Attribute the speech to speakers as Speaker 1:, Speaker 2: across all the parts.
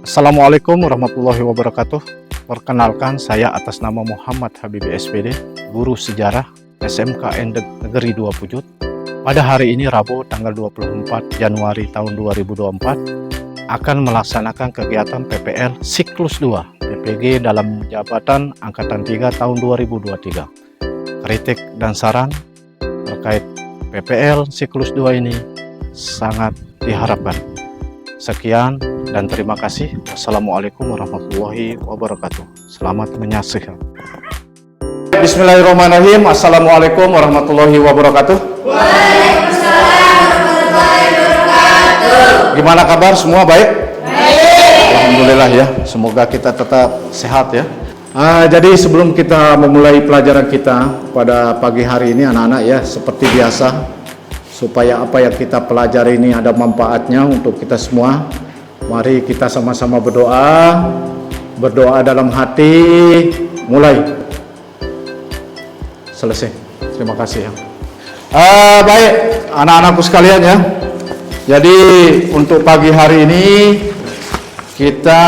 Speaker 1: Assalamualaikum warahmatullahi wabarakatuh. Perkenalkan, saya atas nama Muhammad Habibi SPD, guru sejarah SMKN Negeri 2 Pujut. Pada hari ini Rabu tanggal 24 Januari tahun 2024 akan melaksanakan kegiatan PPL siklus 2 PPG dalam jabatan Angkatan 3 tahun 2023. Kritik dan saran terkait PPL siklus 2 ini sangat diharapkan. Sekian dan terima kasih. Wassalamualaikum warahmatullahi wabarakatuh. Selamat menyaksikan. Bismillahirrahmanirrahim. Assalamualaikum warahmatullahi wabarakatuh.
Speaker 2: Waalaikumsalam warahmatullahi wabarakatuh.
Speaker 1: Gimana kabar semua, baik?
Speaker 2: Baik.
Speaker 1: Alhamdulillah ya. Semoga kita tetap sehat ya. Jadi sebelum kita memulai pelajaran kita pada pagi hari ini anak-anak ya, seperti biasa, supaya apa yang kita pelajari ini ada manfaatnya untuk kita semua, mari kita sama-sama berdoa dalam hati. Mulai. Selesai. Terima kasih ya. Baik anak-anakku sekalian ya, jadi untuk pagi hari ini kita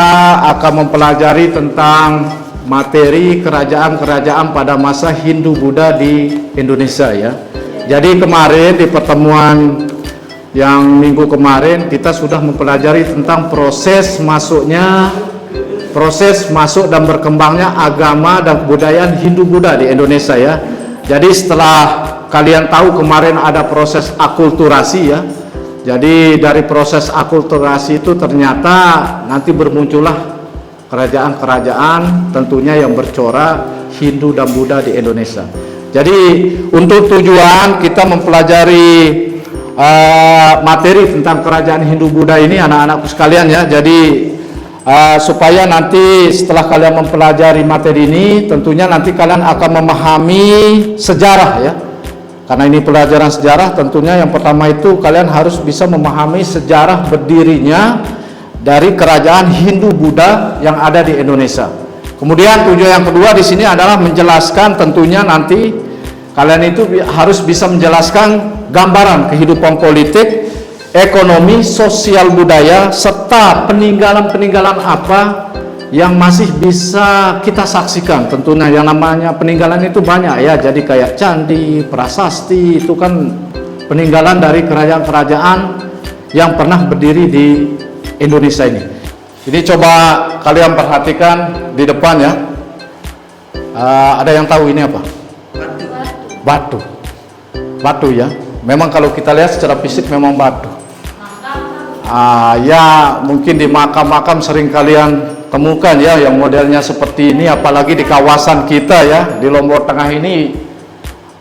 Speaker 1: akan mempelajari tentang materi kerajaan-kerajaan pada masa Hindu-Buddha di Indonesia ya. Jadi kemarin di pertemuan yang minggu kemarin kita sudah mempelajari tentang proses masuk dan berkembangnya agama dan kebudayaan Hindu-Buddha di Indonesia ya. Jadi setelah kalian tahu kemarin ada proses akulturasi ya. Jadi dari proses akulturasi itu ternyata nanti bermuncullah kerajaan-kerajaan tentunya yang bercorak Hindu dan Buddha di Indonesia. Jadi untuk tujuan kita mempelajari materi tentang kerajaan Hindu-Buddha ini anak-anakku sekalian ya. Jadi supaya nanti setelah kalian mempelajari materi ini, tentunya nanti kalian akan memahami sejarah ya. Karena ini pelajaran sejarah, tentunya yang pertama itu kalian harus bisa memahami sejarah berdirinya dari kerajaan Hindu-Buddha yang ada di Indonesia. Kemudian tujuan yang kedua di sini adalah menjelaskan, tentunya nanti kalian itu harus bisa menjelaskan gambaran kehidupan politik, ekonomi, sosial budaya, serta peninggalan-peninggalan apa yang masih bisa kita saksikan. Tentunya yang namanya peninggalan itu banyak ya, jadi kayak candi, prasasti, itu kan peninggalan dari kerajaan-kerajaan yang pernah berdiri di Indonesia ini. Ini coba kalian perhatikan di depan ya. Ada yang tahu ini apa? Batu ya. Memang kalau kita lihat secara fisik memang batu. Ya mungkin di makam-makam sering kalian temukan ya yang modelnya seperti ini, apalagi di kawasan kita ya di Lombok Tengah ini.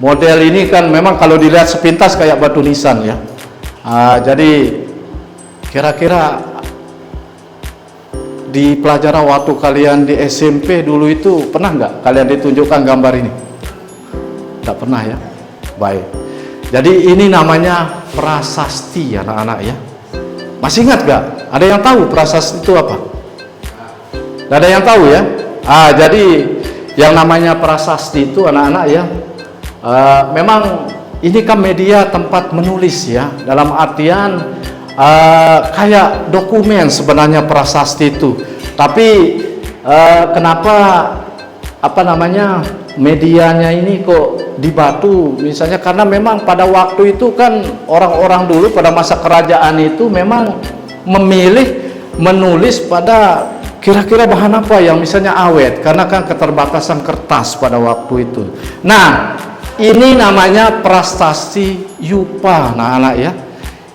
Speaker 1: Model ini kan memang kalau dilihat sepintas kayak batu nisan ya. Jadi kira-kira di pelajaran waktu kalian di SMP dulu itu pernah nggak kalian ditunjukkan gambar ini? Nggak pernah ya? Baik. Jadi ini namanya prasasti anak-anak ya. Masih ingat nggak? Ada yang tahu prasasti itu apa? Nggak ada yang tahu ya? Jadi yang namanya prasasti itu anak-anak ya, memang ini kan media tempat menulis ya, dalam artian kayak dokumen sebenarnya prasasti itu. Tapi kenapa medianya ini kok di batu misalnya, karena memang pada waktu itu kan orang-orang dulu pada masa kerajaan itu memang memilih menulis pada kira-kira bahan apa yang misalnya awet, karena kan keterbatasan kertas pada waktu itu. Nah ini namanya prasasti Yupa anak-anak ya.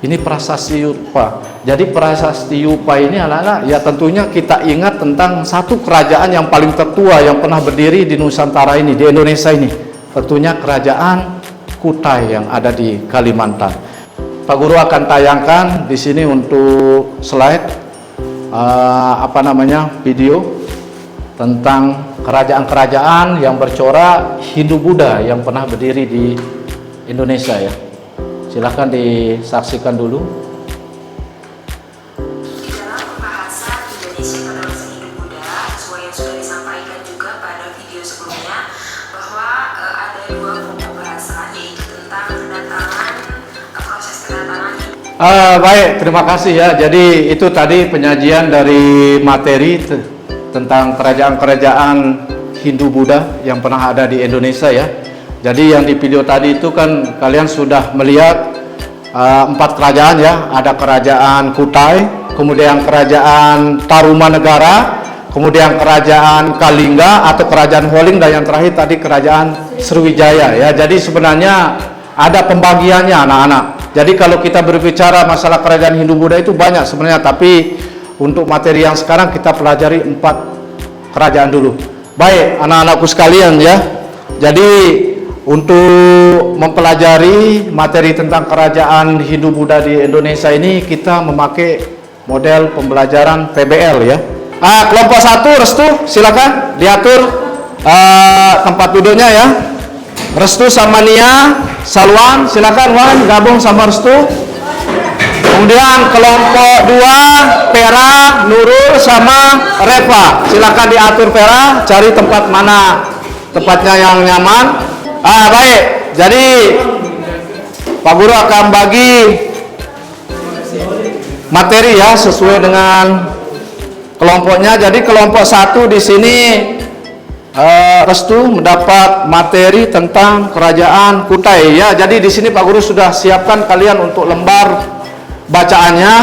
Speaker 1: Ini prasasti Yupa. Jadi prasasti Yupa ini anak-anak ya, tentunya kita ingat tentang satu kerajaan yang paling tertua yang pernah berdiri di Nusantara ini, di Indonesia ini. Tentunya kerajaan Kutai yang ada di Kalimantan. Pak Guru akan tayangkan di sini untuk slide video tentang kerajaan-kerajaan yang bercorak Hindu-Buddha yang pernah berdiri di Indonesia ya. Silahkan disaksikan dulu.
Speaker 2: Dalam pembahasan Indonesia pada masa Hindu-Buddha, sesuai yang sudah disampaikan juga pada video sebelumnya, bahwa ada dua pokok bahasan, yaitu tentang kedatangan, proses kedatangan
Speaker 1: Baik, terima kasih ya. Jadi itu tadi penyajian dari materi tentang kerajaan-kerajaan Hindu-Buddha yang pernah ada di Indonesia ya. Jadi yang di video tadi itu kan kalian sudah melihat 4 kerajaan ya. Ada kerajaan Kutai, kemudian kerajaan Tarumanegara, kemudian kerajaan Kalingga atau kerajaan Holling, dan yang terakhir tadi kerajaan Sriwijaya ya. Jadi sebenarnya ada pembagiannya anak-anak. Jadi kalau kita berbicara masalah kerajaan Hindu-Buddha itu banyak sebenarnya, tapi untuk materi yang sekarang kita pelajari 4 kerajaan dulu. Baik anak-anakku sekalian ya. Jadi untuk mempelajari materi tentang kerajaan Hindu-Buddha di Indonesia ini kita memakai model pembelajaran PBL ya. Kelompok 1 Restu, silakan diatur tempat duduknya ya. Restu sama Nia, Salwan, silakan Wan gabung sama Restu. Kemudian kelompok 2 Pera, Nurul sama Reva, silakan diatur Pera, cari tempat mana tempatnya yang nyaman. Baik, jadi Pak Guru akan bagi materi ya sesuai dengan kelompoknya. Jadi kelompok 1 di sini Restu mendapat materi tentang kerajaan Kutai ya. Jadi di sini Pak Guru sudah siapkan kalian untuk lembar bacaannya.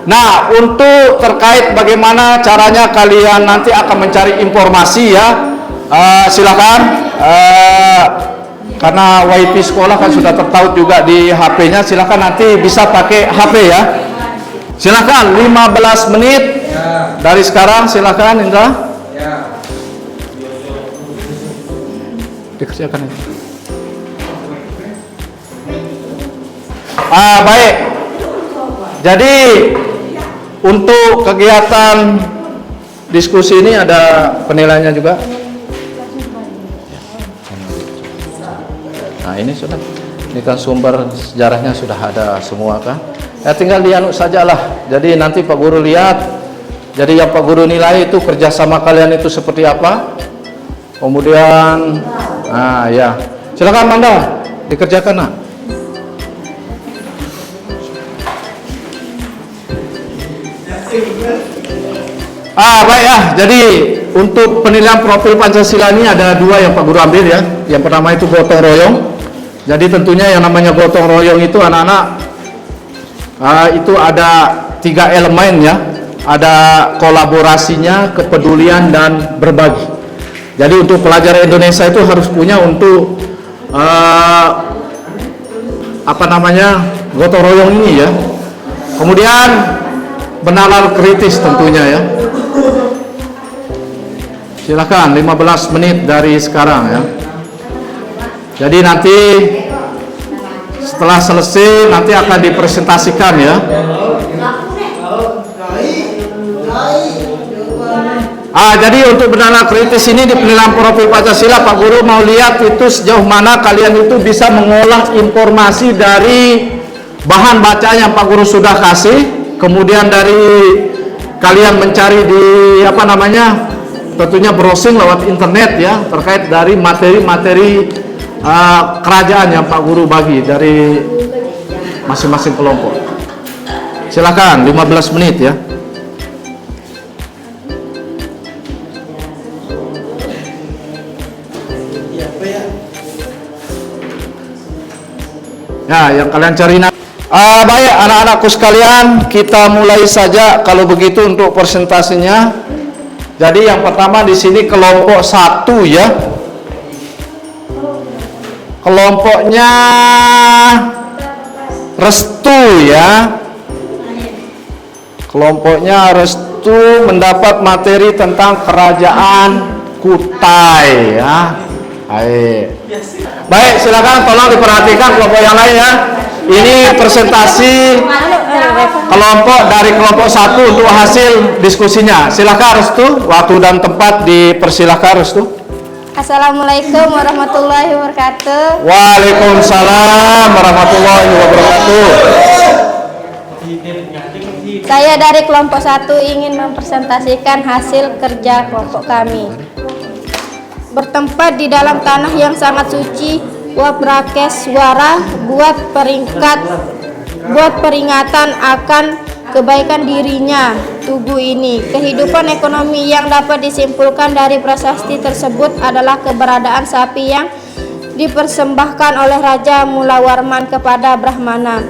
Speaker 1: Nah, untuk terkait bagaimana caranya kalian nanti akan mencari informasi ya, silakan karena WiFi sekolah kan sudah tertaut juga di HP-nya, silakan nanti bisa pakai HP ya. Silakan 15 menit dari sekarang, silakan Indra. Dikerjakan ini. Baik. Jadi untuk kegiatan diskusi ini ada penilaiannya juga. Nah ini sudah, ini kan sumber sejarahnya sudah ada semua kan. Ya tinggal dianut sajalah. Jadi nanti Pak Guru lihat. Jadi yang Pak Guru nilai itu kerjasama kalian itu seperti apa. Kemudian ya, silakan Manda dikerjakan nak. Baik ya. Jadi untuk penilaian profil Pancasila ini ada 2 yang Pak Guru ambil ya. Yang pertama itu gotong royong. Jadi tentunya yang namanya gotong royong itu anak-anak itu ada 3 elemen ya. Ada kolaborasinya, kepedulian dan berbagi. Jadi untuk pelajar Indonesia itu harus punya untuk gotong royong ini ya. Kemudian benalar kritis tentunya ya. Silakan 15 menit dari sekarang ya. Jadi nanti setelah selesai nanti akan dipresentasikan ya. Jadi untuk benalar kritis ini di penilaian profil Pancasila Pak Guru mau lihat itu sejauh mana kalian itu bisa mengolah informasi dari bahan bacaan yang Pak Guru sudah kasih, kemudian dari kalian mencari di tentunya browsing lewat internet ya terkait dari materi-materi kerajaan yang Pak Guru bagi dari masing-masing kelompok. Silakan 15 menit ya. Ya, yang kalian cari. Baik anak-anakku sekalian, kita mulai saja kalau begitu untuk presentasinya. Jadi yang pertama di sini kelompok 1 ya. Kelompoknya Restu ya. Kelompoknya Restu mendapat materi tentang kerajaan Kutai ya. Baik, silakan tolong diperhatikan kelompok yang lain ya. Ini presentasi kelompok dari kelompok 1 untuk hasil diskusinya. Silakan Restu, waktu dan tempat dipersilakan Restu.
Speaker 3: Assalamualaikum warahmatullahi wabarakatuh.
Speaker 1: Waalaikumsalam warahmatullahi wabarakatuh.
Speaker 3: Saya dari kelompok 1 ingin mempresentasikan hasil kerja kelompok kami. Bertempat di dalam tanah yang sangat suci, Waprakeswara buat peringkat buat peringatan akan kebaikan dirinya. Tugu ini, kehidupan ekonomi yang dapat disimpulkan dari prasasti tersebut adalah keberadaan sapi yang dipersembahkan oleh Raja Mulawarman kepada Brahmana.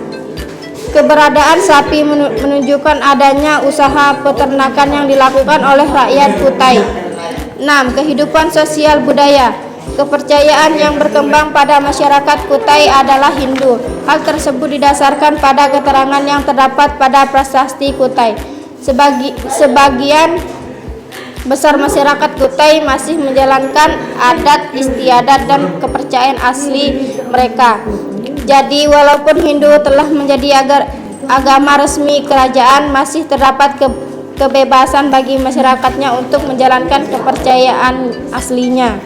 Speaker 3: Keberadaan sapi menunjukkan adanya usaha peternakan yang dilakukan oleh rakyat Kutai. 6. Kehidupan sosial budaya. Kepercayaan yang berkembang pada masyarakat Kutai adalah Hindu. Hal tersebut didasarkan pada keterangan yang terdapat pada prasasti Kutai. Sebagian besar masyarakat Kutai masih menjalankan adat istiadat dan kepercayaan asli mereka. Jadi walaupun Hindu telah menjadi agama resmi kerajaan, masih terdapat kebebasan bagi masyarakatnya untuk menjalankan kepercayaan aslinya.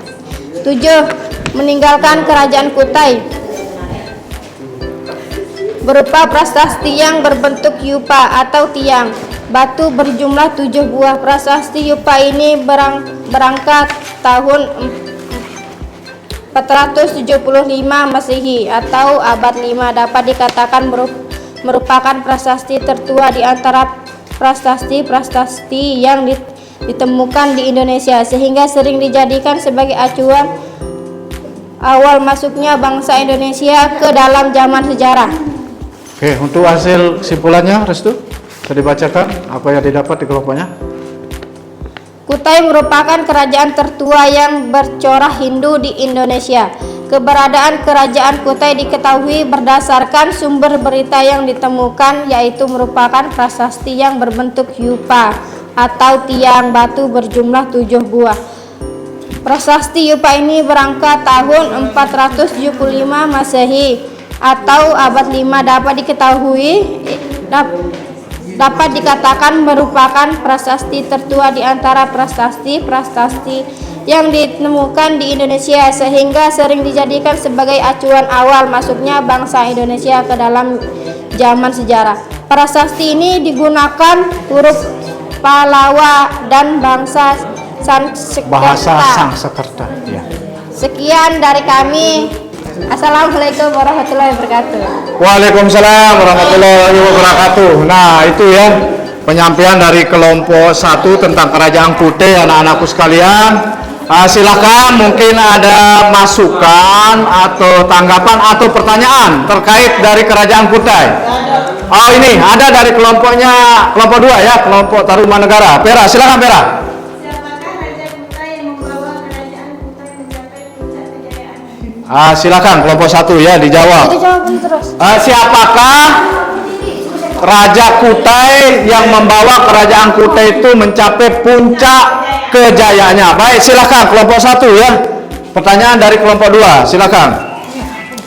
Speaker 3: 7. Meninggalkan kerajaan Kutai berupa prasasti yang berbentuk yupa atau tiang batu berjumlah 7 buah. Prasasti yupa ini berangkat tahun 475 Masehi atau abad 5, dapat dikatakan merupakan prasasti tertua di antara prasasti yang ditemukan di Indonesia, sehingga sering dijadikan sebagai acuan awal masuknya bangsa Indonesia ke dalam zaman sejarah.
Speaker 1: Oke, untuk hasil kesimpulannya, Restu, bisa dibacakan apa yang didapat di kelompoknya?
Speaker 3: Kutai merupakan kerajaan tertua yang bercorak Hindu di Indonesia. Keberadaan kerajaan Kutai diketahui berdasarkan sumber berita yang ditemukan, yaitu merupakan prasasti yang berbentuk yupa atau tiang batu berjumlah 7 buah. Prasasti yupa ini berangkat tahun 475 Masehi atau abad 5, dapat dikatakan merupakan prasasti tertua di antara prasasti yang ditemukan di Indonesia, sehingga sering dijadikan sebagai acuan awal masuknya bangsa Indonesia ke dalam zaman sejarah. Prasasti ini digunakan huruf Palawa dan bahasa
Speaker 1: Sanskerta. Ya.
Speaker 3: Sekian dari kami. Assalamualaikum warahmatullahi wabarakatuh.
Speaker 1: Waalaikumsalam warahmatullahi wabarakatuh. Nah, itu ya penyampaian dari kelompok 1 tentang kerajaan Kutai, anak-anakku sekalian. Silakan, mungkin ada masukan atau tanggapan atau pertanyaan terkait dari kerajaan Kutai. Oh, ini ada dari kelompoknya, kelompok 2 ya, kelompok Tarumanegara. Pera, silakan Pera.
Speaker 4: Siapakah Raja Kutai yang membawa kerajaan Kutai mencapai puncak kejayaan?
Speaker 1: Silakan kelompok 1 ya, dijawab. Siapakah Raja Kutai yang membawa kerajaan Kutai itu mencapai puncak kejayaannya? Baik, silakan kelompok 1 ya. Pertanyaan dari kelompok 2, silakan.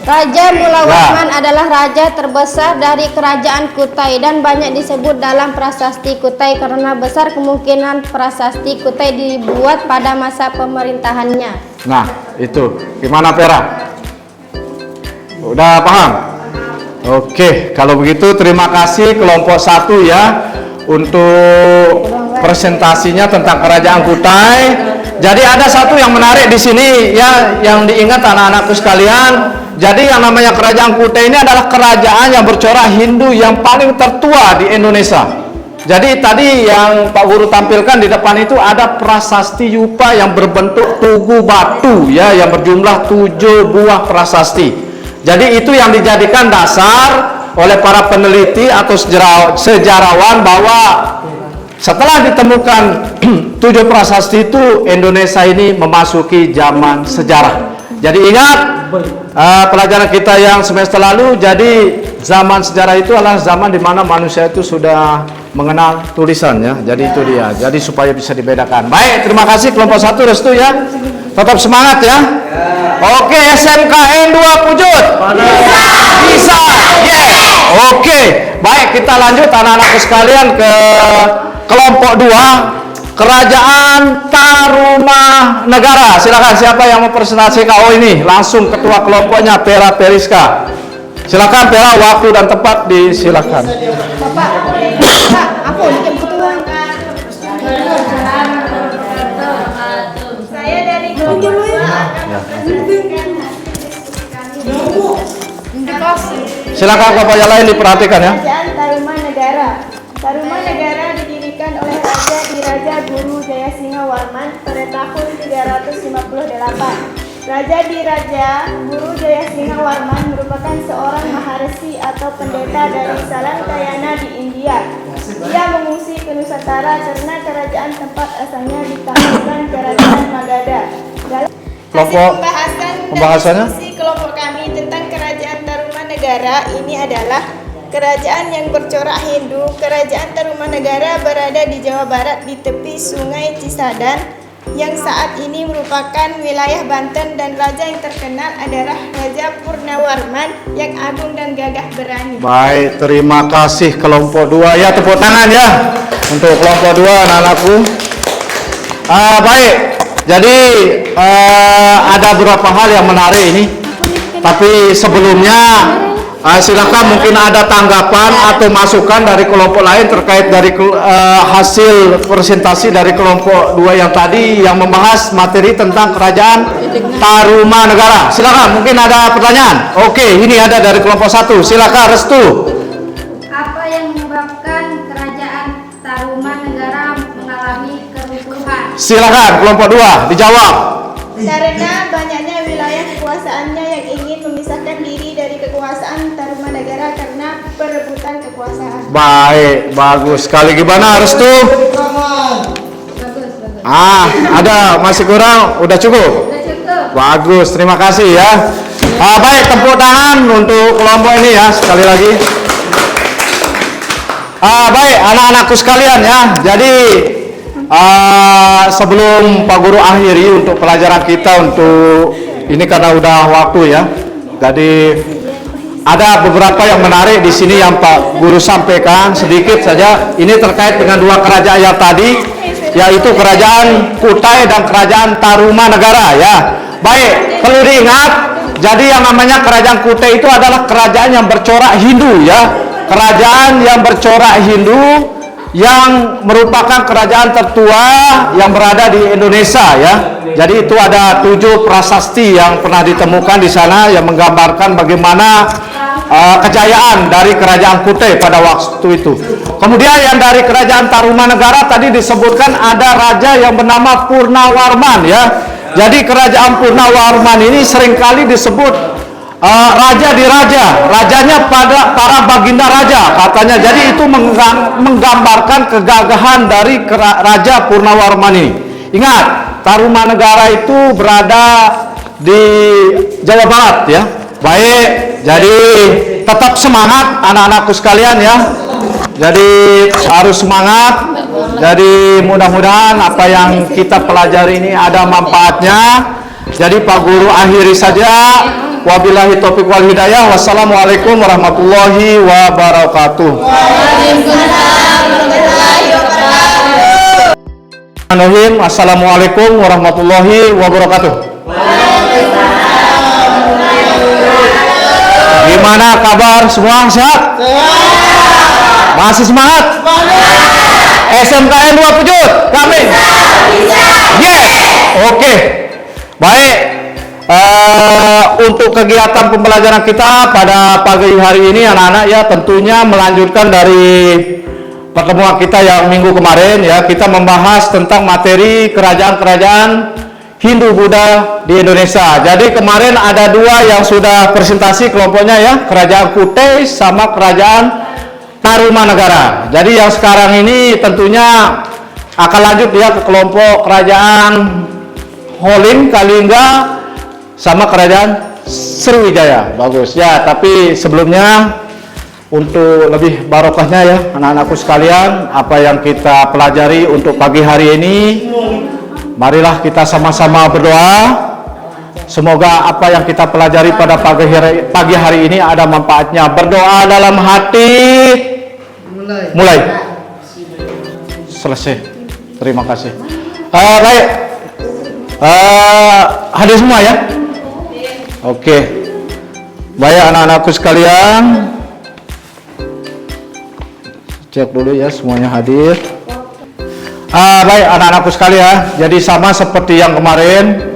Speaker 3: Raja Mulawarman adalah raja terbesar dari kerajaan Kutai dan banyak disebut dalam prasasti Kutai karena besar kemungkinan prasasti Kutai dibuat pada masa pemerintahannya.
Speaker 1: Nah, itu gimana Pera? Udah paham? Oke, kalau begitu terima kasih kelompok 1 ya untuk presentasinya tentang kerajaan Kutai. Jadi ada satu yang menarik di sini ya, yang diingat anak-anakku sekalian. Jadi yang namanya kerajaan Kutai ini adalah kerajaan yang bercorak Hindu yang paling tertua di Indonesia. Jadi tadi yang Pak Guru tampilkan di depan itu ada prasasti yupa yang berbentuk tugu batu ya, yang berjumlah 7 buah prasasti. Jadi itu yang dijadikan dasar oleh para peneliti atau sejarawan bahwa setelah ditemukan 7 prasasti itu, Indonesia ini memasuki zaman sejarah. Jadi ingat pelajaran kita yang semester lalu, jadi zaman sejarah itu adalah zaman di mana manusia itu sudah mengenal tulisan ya. Jadi itu dia. Jadi supaya bisa dibedakan. Baik, terima kasih kelompok 1 Restu ya. Tetap semangat ya. Oke, SMKN 2 Pujut. Bisa. Yes. Oke. Baik, kita lanjut anak-anakku sekalian ke kelompok 2. Kerajaan Tarumanegara. Silakan, siapa yang mau presentasikan? Oh ini langsung ketua kelompoknya Pera Periska. Silakan Pera, waktu dan tempat disilakan.
Speaker 3: Bapak, aku bikin ketua.
Speaker 4: Saya dari kelompok
Speaker 1: Silakan kelompok yang lain diperhatikan ya.
Speaker 4: Kerajaan Tarumanegara. Tarumanegara didirikan oleh Raja Diraja Guru Jayasinghawarman pada tahun 358. Raja Diraja Guru Jayasinghawarman merupakan seorang maharesi atau pendeta dari Salantayana di India. Ia mengungsi ke Nusantara karena kerajaan tempat asalnya ditaklukkan Kerajaan Magadha.
Speaker 1: Kelompok pembahasannya?
Speaker 4: Diskusi kelompok kami tentang Kerajaan Tarumanegara ini adalah kerajaan yang bercorak Hindu. Kerajaan Tarumanegara berada di Jawa Barat di tepi Sungai Cisadane yang saat ini merupakan wilayah Banten, dan raja yang terkenal adalah Raja Purnawarman yang agung dan gagah berani.
Speaker 1: Baik, terima kasih kelompok 2 ya, tepuk tangan ya untuk kelompok 2 anak-anakku. Baik, jadi ada beberapa hal yang menarik ini, tapi sebelumnya silakan mungkin ada tanggapan atau masukan dari kelompok lain terkait dari hasil presentasi dari kelompok 2 yang tadi yang membahas materi tentang Kerajaan Tarumanegara. Silakan, mungkin ada pertanyaan. Oke, ini ada dari kelompok 1. Silakan Restu.
Speaker 3: Apa yang menyebabkan Kerajaan Tarumanegara mengalami keruntuhan?
Speaker 1: Silakan kelompok 2 dijawab.
Speaker 4: Karena banyaknya wilayah kekuasaannya yang ingin memisahkan diri dari kekuasaan Tarumanegara karena perebutan kekuasaan.
Speaker 1: Baik, bagus sekali. Gimana Restu? Ada masih kurang? Udah cukup? Bagus, terima kasih ya. Baik, tepuk tangan untuk kelompok ini ya, sekali lagi. Baik, anak-anakku sekalian ya. Jadi sebelum Pak Guru akhiri untuk pelajaran kita untuk ini karena udah waktu ya. Jadi ada beberapa yang menarik di sini yang Pak Guru sampaikan sedikit saja. Ini terkait dengan 2 kerajaan yang tadi, yaitu Kerajaan Kutai dan Kerajaan Tarumanegara ya. Baik, perlu diingat, jadi yang namanya Kerajaan Kutai itu adalah kerajaan yang bercorak Hindu ya. Kerajaan yang bercorak Hindu yang merupakan kerajaan tertua yang berada di Indonesia ya. Jadi itu ada 7 prasasti yang pernah ditemukan di sana yang menggambarkan bagaimana kejayaan dari Kerajaan Kutai pada waktu itu. Kemudian yang dari Kerajaan Tarumanegara tadi disebutkan ada raja yang bernama Purnawarman ya. Jadi Kerajaan Purnawarman ini seringkali disebut raja di raja, rajanya pada para baginda raja katanya. Jadi itu menggambarkan kegagahan dari Raja Purnawarman ini. Ingat, Tarumanegara itu berada di Jawa Barat ya. Baik, jadi tetap semangat anak-anakku sekalian ya. Jadi harus semangat. Jadi mudah-mudahan apa yang kita pelajari ini ada manfaatnya. Jadi Pak Guru akhiri saja. Wabillahi taufiq wal hidayah. Wassalamualaikum warahmatullahi wabarakatuh. Assalamualaikum warahmatullahi wabarakatuh. Gimana kabar semua, sehat? Masih semangat? SMKN 2 Pujut kami? Yes. Oke. Baik. Untuk kegiatan pembelajaran kita pada pagi hari ini anak-anak ya, tentunya melanjutkan dari pertemuan kita yang minggu kemarin ya. Kita membahas tentang materi kerajaan-kerajaan Hindu Buddha di Indonesia. Jadi kemarin ada 2 yang sudah presentasi kelompoknya ya, Kerajaan Kutai sama Kerajaan Tarumanegara. Jadi yang sekarang ini tentunya akan lanjut ya ke kelompok Kerajaan Holin Kalingga sama Kerajaan Sriwijaya. Bagus ya, tapi sebelumnya untuk lebih barokahnya ya anak-anakku sekalian, apa yang kita pelajari untuk pagi hari ini, marilah kita sama-sama berdoa. Semoga apa yang kita pelajari pada pagi hari ini ada manfaatnya. Berdoa dalam hati. Mulai. Selesai. Terima kasih. Baik. Hadir semua ya. Oke. Baik anak-anakku sekalian. Cek dulu ya semuanya hadir. Baik anak-anakku sekalian. Jadi sama seperti yang kemarin,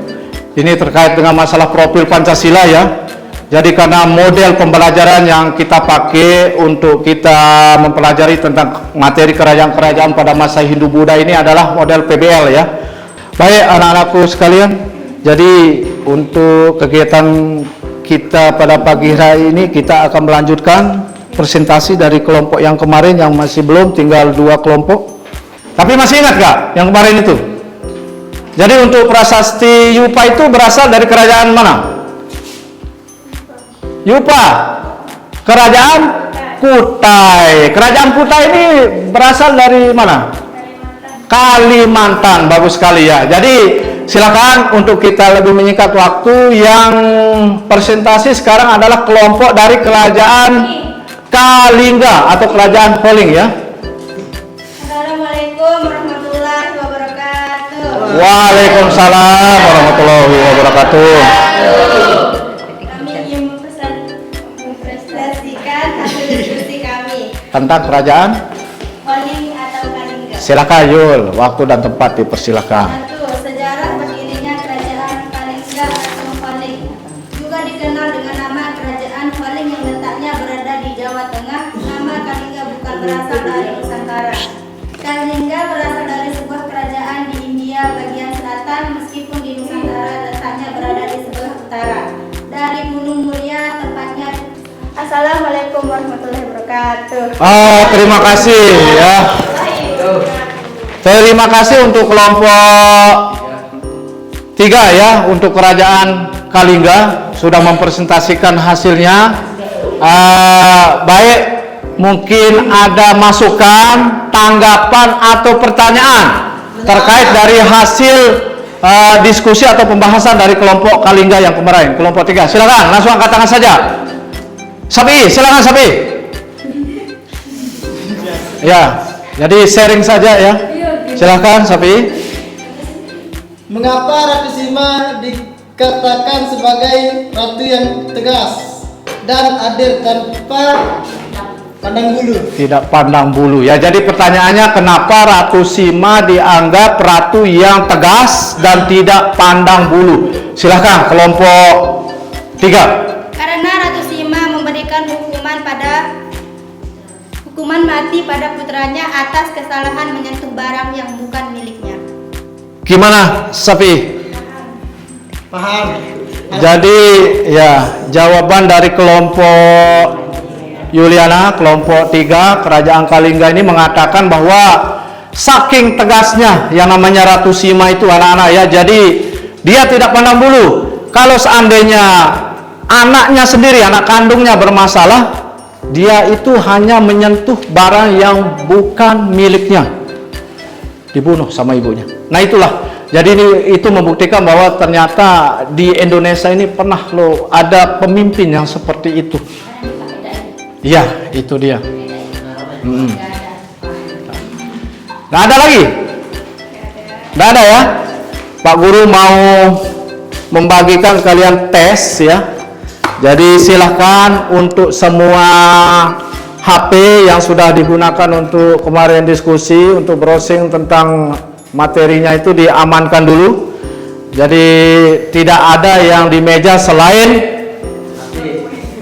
Speaker 1: ini terkait dengan masalah profil Pancasila ya. Jadi karena model pembelajaran yang kita pakai untuk kita mempelajari tentang materi kerajaan-kerajaan pada masa Hindu-Buddha ini adalah model PBL ya. Baik anak-anakku sekalian, jadi untuk kegiatan kita pada pagi hari ini kita akan melanjutkan presentasi dari kelompok yang kemarin yang masih belum, tinggal 2 kelompok. Tapi masih ingat gak yang kemarin itu? Jadi untuk prasasti Yupa itu berasal dari kerajaan mana? Yupa, kerajaan Kutai. Kerajaan Kutai ini berasal dari mana? Kalimantan. Bagus sekali ya. Jadi silakan untuk kita lebih menyingkat waktu, yang presentasi sekarang adalah kelompok dari kerajaan Kalingga atau kerajaan Holing ya.
Speaker 3: Assalamualaikum warahmatullahi wabarakatuh.
Speaker 1: Waalaikumsalam warahmatullahi wabarakatuh.
Speaker 3: Kami ingin mempresentasikan hasil diskusi kami.
Speaker 1: Tentang kerajaan,
Speaker 3: Holing atau Kalingga.
Speaker 1: silakan Yul, waktu dan tempat dipersilakan.
Speaker 3: 1. Sejarah berdirinya kerajaan Kalingga atau Holing, juga dikenal dengan nama kerajaan Holing yang letaknya berada di Jawa Tengah. Nama Kalingga bukan berasal dari Nusantara. Kalingga berasal dari sebuah kerajaan di India bagian selatan, meskipun di Nusantara letaknya berada di sebelah utara. Dari Gunung Muria, tempatnya.
Speaker 4: Assalamualaikum warahmatullahi wabarakatuh.
Speaker 1: Terima kasih ya. Terima kasih untuk kelompok 3 ya, untuk kerajaan Kalingga sudah mempresentasikan hasilnya. Baik, mungkin ada masukan, tanggapan atau pertanyaan terkait dari hasil diskusi atau pembahasan dari kelompok Kalingga yang kemarin, kelompok 3. Silakan langsung angkat tangan saja. Sapi, silakan Sapi. Ya, jadi sharing saja ya. Silakan Sapi.
Speaker 5: Mengapa Ratu Sima dikatakan sebagai ratu yang tegas dan adil tanpa pandang bulu?
Speaker 1: Tidak pandang bulu ya. Jadi pertanyaannya, kenapa Ratu Sima dianggap ratu yang tegas dan tidak pandang bulu? Silakan kelompok 3.
Speaker 3: Karena Ratu Sima memberikan hukuman mati pada putranya atas kesalahan menyentuh barang yang bukan miliknya.
Speaker 1: Gimana Sapi?
Speaker 5: Paham?
Speaker 1: Jadi ya, jawaban dari kelompok Yuliana, kelompok 3 kerajaan Kalingga ini mengatakan bahwa saking tegasnya yang namanya Ratu Sima itu anak-anak ya, jadi dia tidak pandang bulu. Kalau seandainya anaknya sendiri, anak kandungnya bermasalah, dia itu hanya menyentuh barang yang bukan miliknya, dibunuh sama ibunya. Nah itulah, jadi itu membuktikan bahwa ternyata di Indonesia ini pernah loh ada pemimpin yang seperti itu. Iya, itu dia. Nah ada lagi? Nggak ada ya? Pak Guru mau membagikan kalian tes ya. Jadi silahkan untuk semua HP yang sudah digunakan untuk kemarin diskusi, untuk browsing tentang materinya itu diamankan dulu. Jadi tidak ada yang di meja selain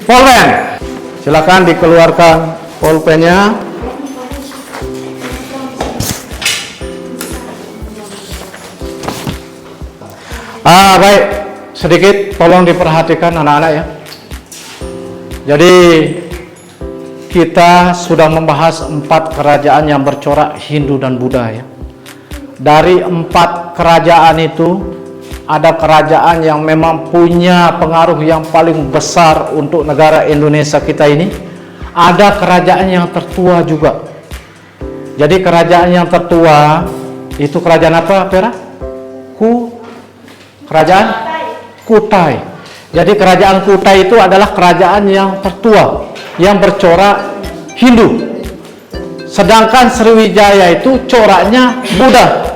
Speaker 1: pulpen. Silahkan dikeluarkan pulpennya. Baik, sedikit tolong diperhatikan anak-anak ya. Jadi kita sudah membahas 4 kerajaan yang bercorak Hindu dan Buddha ya. Dari 4 kerajaan itu ada kerajaan yang memang punya pengaruh yang paling besar untuk negara Indonesia kita ini. Ada kerajaan yang tertua juga. Jadi kerajaan yang tertua itu kerajaan apa, Vera? Kerajaan Kutai. Jadi kerajaan Kutai itu adalah kerajaan yang tertua, yang bercorak Hindu. Sedangkan Sriwijaya itu coraknya Buddha.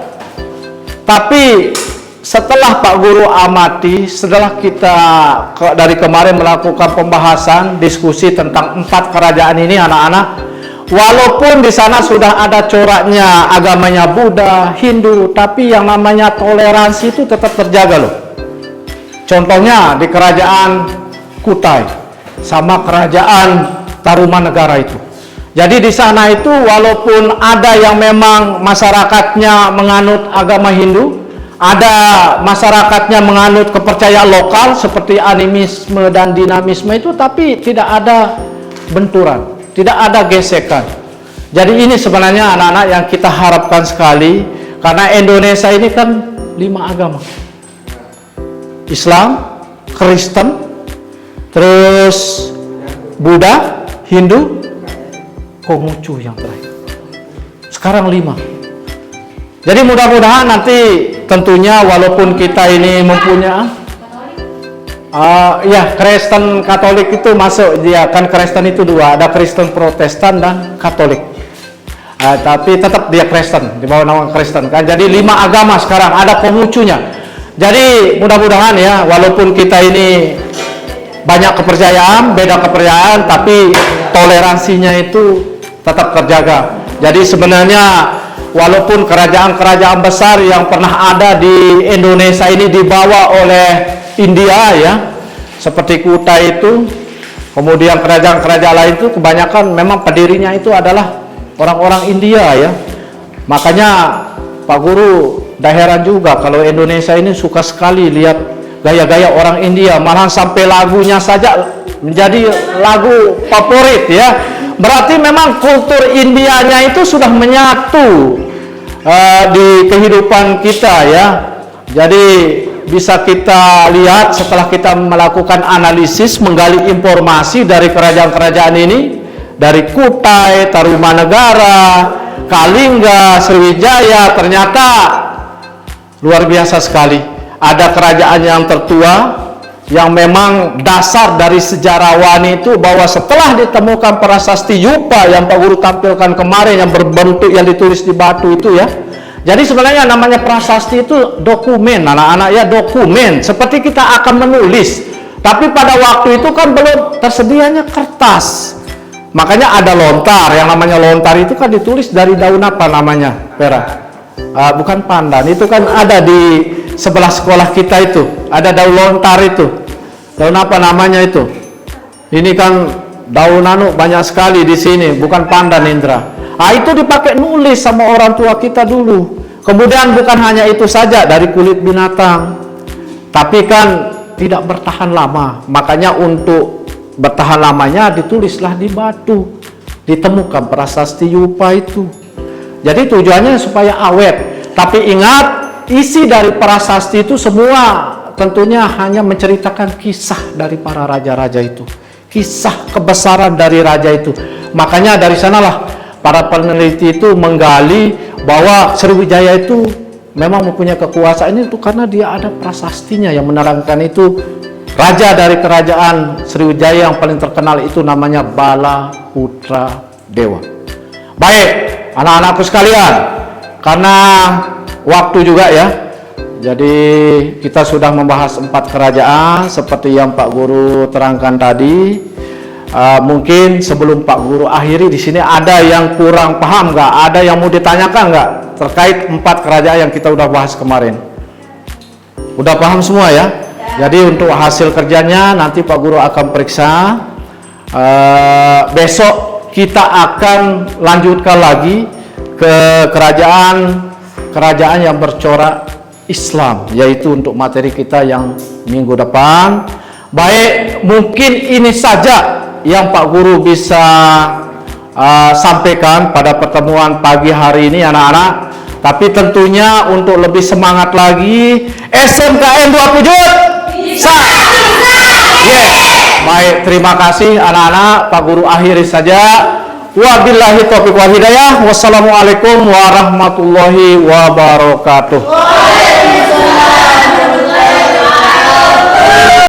Speaker 1: Tapi setelah Pak Guru amati, setelah kita dari kemarin melakukan pembahasan, diskusi tentang 4 kerajaan ini anak-anak, walaupun di sana sudah ada coraknya agamanya Buddha, Hindu, tapi yang namanya toleransi itu tetap terjaga loh. Contohnya di kerajaan Kutai sama kerajaan Tarumanegara itu. Jadi di sana itu walaupun ada yang memang masyarakatnya menganut agama Hindu, ada masyarakatnya menganut kepercayaan lokal seperti animisme dan dinamisme itu, tapi tidak ada benturan, tidak ada gesekan. Jadi ini sebenarnya anak-anak yang kita harapkan sekali, karena Indonesia ini kan 5 agama. Islam, Kristen, terus Buddha, Hindu, Konghucu yang terakhir. Sekarang 5. Jadi mudah-mudahan nanti tentunya walaupun kita ini mempunyai ya Kristen Katolik itu masuk, dia kan Kristen itu 2, ada Kristen Protestan dan Katolik. Tapi tetap dia Kristen, di bawah nama Kristen kan. Jadi 5 agama sekarang, ada Konghucunya. Jadi mudah-mudahan ya, walaupun kita ini banyak kepercayaan, beda kepercayaan, tapi toleransinya itu tetap terjaga. Jadi sebenarnya walaupun kerajaan-kerajaan besar yang pernah ada di Indonesia ini dibawa oleh India ya, seperti Kutai itu, kemudian kerajaan-kerajaan lain itu kebanyakan memang pendirinya itu adalah orang-orang India ya. Makanya Pak Guru dah heran juga kalau Indonesia ini suka sekali lihat gaya-gaya orang India, malahan sampai lagunya saja menjadi lagu favorit ya. Berarti memang kultur Indianya itu sudah menyatu di kehidupan kita ya. Jadi bisa kita lihat setelah kita melakukan analisis, menggali informasi dari kerajaan-kerajaan ini, dari Kutai, Tarumanegara, Kalingga, Sriwijaya, ternyata luar biasa sekali. Ada kerajaan yang tertua yang memang dasar dari sejarawan itu bahwa setelah ditemukan prasasti Yupa yang Pak Guru tampilkan kemarin yang berbentuk yang ditulis di batu itu ya. Jadi sebenarnya namanya prasasti itu dokumen, anak-anak ya, dokumen seperti kita akan menulis. Tapi pada waktu itu kan belum tersedianya kertas. Makanya ada lontar, yang namanya lontar itu kan ditulis dari daun apa namanya, Vera? Bukan pandan, itu kan ada di sebelah sekolah kita itu, ada daun lontar itu. Daun apa namanya itu? Ini kan daun banyak sekali di sini, bukan pandan Indra. Itu dipakai nulis sama orang tua kita dulu. Kemudian bukan hanya itu saja, dari kulit binatang. Tapi kan tidak bertahan lama. Makanya untuk bertahan lamanya ditulislah di batu. Ditemukan prasasti Yupa itu. Jadi tujuannya supaya awet. Tapi ingat, isi dari prasasti itu semua tentunya hanya menceritakan kisah dari para raja-raja itu. Kisah kebesaran dari raja itu. Makanya dari sanalah para peneliti itu menggali bahwa Sriwijaya itu memang mempunyai kekuasaan itu karena dia ada prasastinya yang menerangkan itu. Raja dari kerajaan Sriwijaya yang paling terkenal itu namanya Bala Putra Dewa. Baik, anak-anakku sekalian, karena waktu juga ya, jadi kita sudah membahas 4 kerajaan seperti yang Pak Guru terangkan tadi. Mungkin sebelum Pak Guru akhiri di sini ada yang kurang paham nggak? Ada yang mau ditanyakan nggak terkait 4 kerajaan yang kita udah bahas kemarin? Udah paham semua ya? Jadi untuk hasil kerjanya nanti Pak Guru akan periksa. Besok kita akan lanjutkan lagi ke kerajaan yang bercorak Islam, yaitu untuk materi kita yang minggu depan. Baik, mungkin ini saja yang Pak Guru bisa sampaikan pada pertemuan pagi hari ini anak-anak. Tapi tentunya untuk lebih semangat lagi, SMKN 27 bisa. Yes. Baik, terima kasih anak-anak. Pak Guru akhiri saja. Wabillahi taufiq wal hidayah. Wassalamualaikum warahmatullahi wabarakatuh.